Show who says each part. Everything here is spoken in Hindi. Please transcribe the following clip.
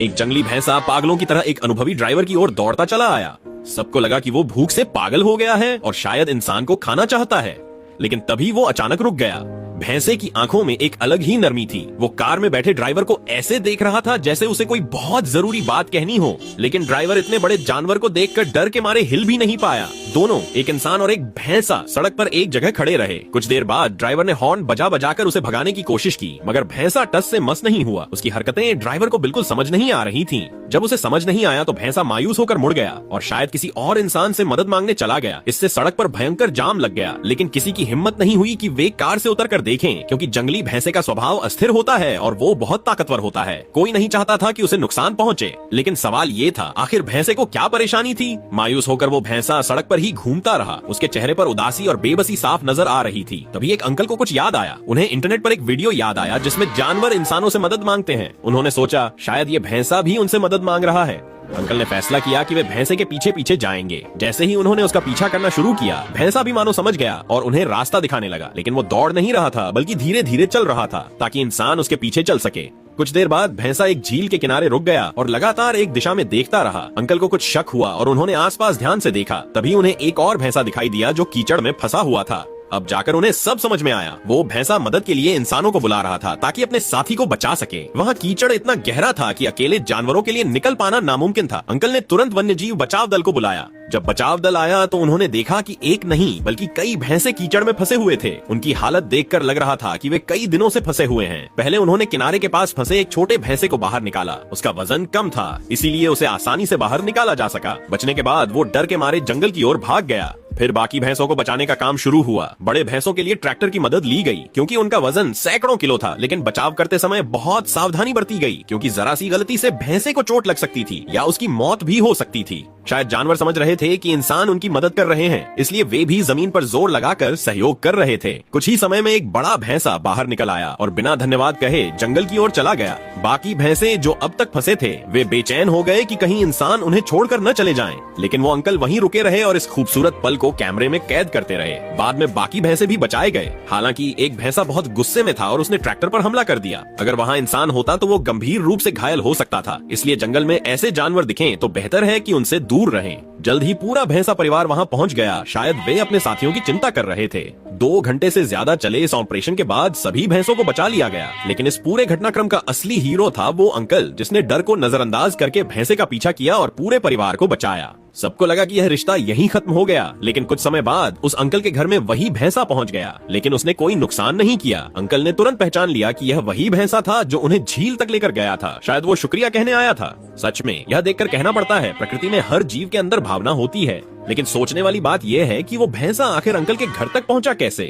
Speaker 1: एक जंगली भैंसा पागलों की तरह एक अनुभवी ड्राइवर की ओर दौड़ता चला आया। सबको लगा कि वो भूख से पागल हो गया है और शायद इंसान को खाना चाहता है, लेकिन तभी वो अचानक रुक गया। भैंसे की आंखों में एक अलग ही नरमी थी। वो कार में बैठे ड्राइवर को ऐसे देख रहा था जैसे उसे कोई बहुत जरूरी बात कहनी हो, लेकिन ड्राइवर इतने बड़े जानवर को देखकर डर के मारे हिल भी नहीं पाया। दोनों, एक इंसान और एक भैंसा, सड़क पर एक जगह खड़े रहे। कुछ देर बाद ड्राइवर ने हॉर्न बजा बजाकर उसे भगाने की कोशिश की, मगर भैंसा टस से मस नहीं हुआ। उसकी हरकतें ड्राइवर को बिल्कुल समझ नहीं आ रही थीं। जब उसे समझ नहीं आया तो भैंसा मायूस होकर मुड़ गया और शायद किसी और इंसान से मदद मांगने चला गया। इससे सड़क पर भयंकर जाम लग गया, लेकिन किसी की हिम्मत नहीं हुई कि वे कार से उतरकर देखें, क्योंकि जंगली भैंसे का स्वभाव अस्थिर होता है और वो बहुत ताकतवर होता है। कोई नहीं चाहता था कि उसे नुकसान पहुंचे, लेकिन सवाल ये था, आखिर भैंसे को क्या परेशानी थी? मायूस होकर वो भैंसा सड़क पर ही घूमता रहा। उसके चेहरे पर उदासी और बेबसी साफ नजर आ रही थी। तभी एक अंकल को कुछ याद आया। उन्हें इंटरनेट पर एक वीडियो याद आया जिसमें जानवर इंसानों से मदद मांगते हैं। उन्होंने सोचा शायद ये भैंसा भी उनसे मदद मांग रहा है। अंकल ने फैसला किया कि वे भैंसे के पीछे पीछे जाएंगे। जैसे ही उन्होंने उसका पीछा करना शुरू किया, भैंसा भी मानो समझ गया और उन्हें रास्ता दिखाने लगा। लेकिन वो दौड़ नहीं रहा था, बल्कि धीरे धीरे चल रहा था ताकि इंसान उसके पीछे चल सके। कुछ देर बाद भैंसा एक झील के किनारे रुक गया और लगातार एक दिशा में देखता रहा। अंकल को कुछ शक हुआ और उन्होंने आसपास ध्यान से देखा। तभी उन्हें एक और भैंसा दिखाई दिया जो कीचड़ में फंसा हुआ था। अब जाकर उन्हें सब समझ में आया। वो भैंसा मदद के लिए इंसानों को बुला रहा था ताकि अपने साथी को बचा सके। वहाँ कीचड़ इतना गहरा था कि अकेले जानवरों के लिए निकल पाना नामुमकिन था। अंकल ने तुरंत वन्यजीव बचाव दल को बुलाया। जब बचाव दल आया तो उन्होंने देखा कि एक नहीं बल्कि कई भैंसे कीचड़ में फंसे हुए थे। उनकी हालत देखकर लग रहा था कि वे कई दिनों से फंसे हुए हैं। पहले उन्होंने किनारे के पास फंसे एक छोटे भैंसे को बाहर निकाला। उसका वजन कम था, इसीलिए उसे आसानी से बाहर निकाला जा सका। बचने के बाद वो डर के मारे जंगल की ओर भाग गया। फिर बाकी भैंसों को बचाने का काम शुरू हुआ। बड़े भैंसों के लिए ट्रैक्टर की मदद ली गई, क्योंकि उनका वजन सैकड़ों किलो था। लेकिन बचाव करते समय बहुत सावधानी बरती गई, क्योंकि जरा सी गलती से भैंसे को चोट लग सकती थी या उसकी मौत भी हो सकती थी। शायद जानवर समझ रहे थे कि इंसान उनकी मदद कर रहे हैं, इसलिए वे भी जमीन पर जोर लगाकर सहयोग कर रहे थे। कुछ ही समय में एक बड़ा भैंसा बाहर निकल आया और बिना धन्यवाद कहे जंगल की ओर चला गया। बाकी भैंसे जो अब तक फंसे थे, वे बेचैन हो गए कि कहीं इंसान उन्हें छोड़कर न चले जाएं। लेकिन वो अंकल वहीं रुके रहे और इस खूबसूरत पल को कैमरे में कैद करते रहे। बाद में बाकी भैंसे भी बचाए गए। हालांकि एक भैंसा बहुत गुस्से में था और उसने ट्रैक्टर पर हमला कर दिया। अगर वहाँ इंसान होता तो वो गंभीर रूप से घायल हो सकता था। इसलिए जंगल में ऐसे जानवर दिखें तो बेहतर है कि उनसे दूर रहें। जल्द ही पूरा भैंसा परिवार वहाँ पहुँच गया। शायद वे अपने साथियों की चिंता कर रहे थे। 2 घंटे से ज्यादा चले इस ऑपरेशन के बाद सभी भैंसों को बचा लिया गया। लेकिन इस पूरे घटनाक्रम का असली हीरो था वो अंकल, जिसने डर को नजरअंदाज करके भैंसे का पीछा किया और पूरे परिवार को बचाया। सबको लगा कि यह रिश्ता यहीं खत्म हो गया, लेकिन कुछ समय बाद उस अंकल के घर में वही भैंसा पहुंच गया। लेकिन उसने कोई नुकसान नहीं किया। अंकल ने तुरंत पहचान लिया कि यह वही भैंसा था जो उन्हें झील तक लेकर गया था। शायद वो शुक्रिया कहने आया था। सच में यह देखकर कहना पड़ता है, प्रकृति में हर जीव के अंदर भावना होती है। लेकिन सोचने वाली बात यह है कि वो भैंसा आखिर अंकल के घर तक पहुंचा कैसे?